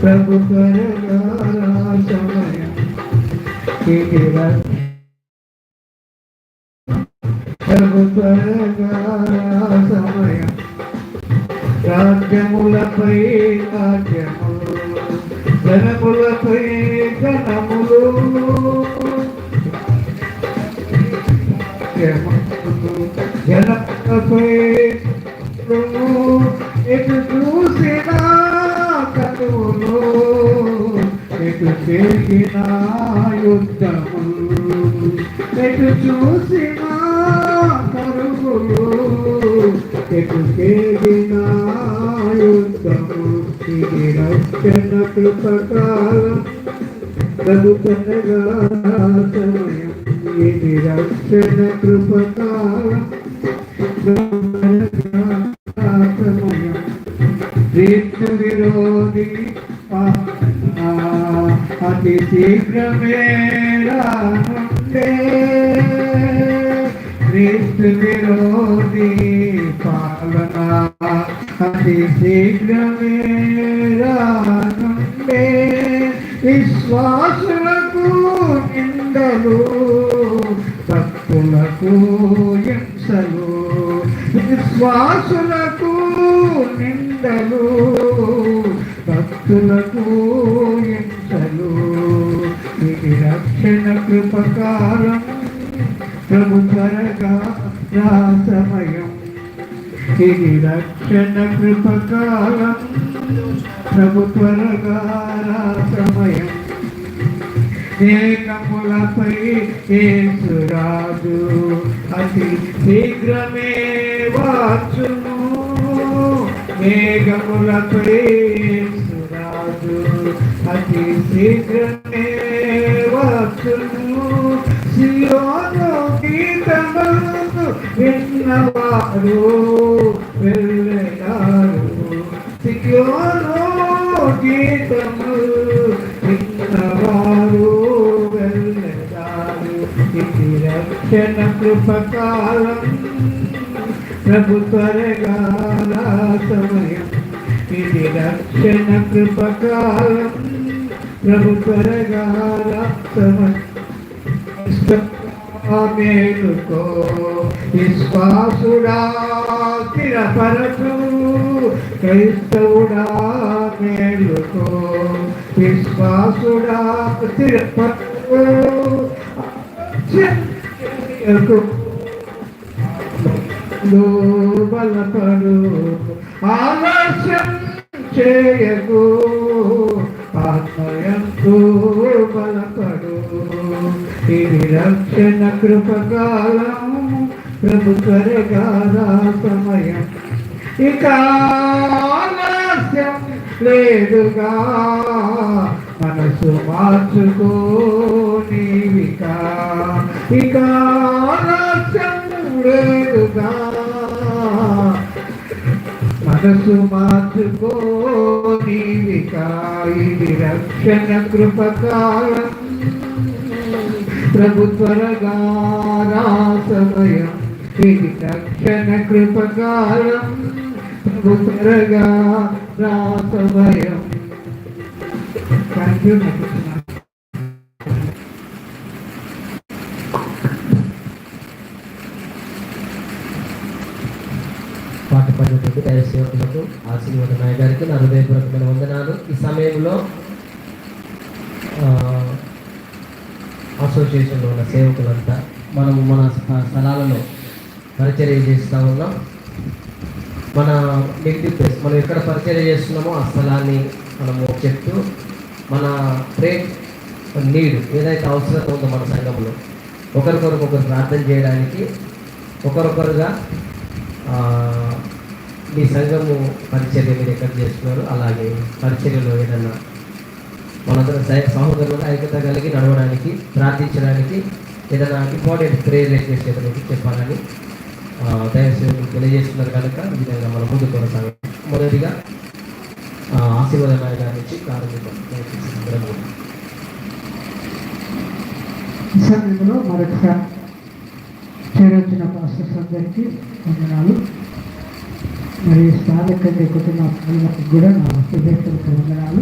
ప్రభు త్వరగా సమయం ఇది ప్రభు త్వరగా సమయం రాజ్యములపై రాజ్యములు జనములపై జనములు జనములపై ఎటు చూసిన కనులు ఎటు చేసిన యుద్ధములు ఎటు చూసిన కరువులు ఎటు చేసిన యుద్ధము ఇది రక్షణ కృపకాలం ప్రభుత్వగా సమయం ఇది రక్షణ కృపకాలం సమయం క్రీస్తు విరోధి అతి శీఘ్రమే రానుండే క్రీస్తు విరోధి పాలన అతి శీఘ్రమే రానుండే విశ్వాసులకు నిందలు భక్తులకు హింసలు విశ్వాసులకు నిందలు భక్తులకు హింసలు ఇది రక్షణ కృపకాలం ప్రభు త్వరగా రా సమయం ఇది రక్షణ కృపకాలం ప్రభు త్వరగా రా సమయం మేఘములపై యేసురాజు అతి శీఘ్రమే వచ్చును మేఘములపై యేసురాజు అతి శీఘ్రమే వచ్చును సియోను గీతములను విన్నవారు వెళ్ళారు సియోను గీతములు విన్నవారు వెళ్ళారు ఇది రక్షణ కృపకాలం ప్రభు త్వరగా సమయం ఇది రక్షణ కృపకాలం ప్రభు త్వరగా సమయం మేలుకో విశ్వాసుడా స్థిరపరచు క్రైస్తవుడా మేలుకో విశ్వాసుడా స్థిరపరచు బలపడు ఆలస్యం చేయకు ఆత్మయంతో బలపడు ఇది రక్షణ కృపకాలం ప్రభు త్వరగా సమయం ఇక ఆలస్యం లేదుగా మనసు మార్చుకో నీవిక ఇక ఆలస్యం లేదుగా మనసు మార్చుకో నీవిక ఇది రక్షణ కృపకాలం ప్రభు త్వరగా రా సమయం ఇది రక్షణ కృపకాలం ప్రభు త్వరగా రా సమయం పాట పాడినటువంటి దైవ సేవకులకు ఆశీర్వాద నాయ గారికి నా హృదయపూర్వకమైన వందనాలు. ఈ సమయంలో అసోసియేషన్లో ఉన్న సేవకులంతా మనము మన స్థలాలలో పరిచర్య చేస్తూ ఉన్నాం. మన నెగిటివ్ ప్లేస్ మనం ఎక్కడ పరిచర్య చేస్తున్నామో ఆ స్థలాన్ని మనము చెప్తూ మన ప్రేమ్ నీడ్ ఏదైతే అవసరం ఉందో మన సంఘంలో ఒకరికొరకు ఒకరు ప్రార్థన చేయడానికి ఒకరొకరుగా మీ సంఘము పరిచర్య మీరు ఎక్కడ చేస్తున్నారు అలాగే పరిచర్యలో ఏదన్నా మనందరం సహోదరులు ఐక్యత కలిగి నడవడానికి ప్రార్థించడానికి ఏదైనా ఇంపార్టెంట్ ప్రేయర్ రిక్వెస్ట్ ఏదైనా చెప్పాలని దయచేసి తెలియజేస్తున్నారు కనుక ఈ విధంగా మనం ముందు కొనసాగాలి. మొదటిగా ఆశీర్వాదనాయ గారి నుంచి సమయంలో మరొకసారి చేరొచ్చిన పాస్టర్స్ అందరికీ వందనాలు. మరి స్థానికంగా కుటుంబ కూడా నా శుభేచ్ఛలకు వందనాలు.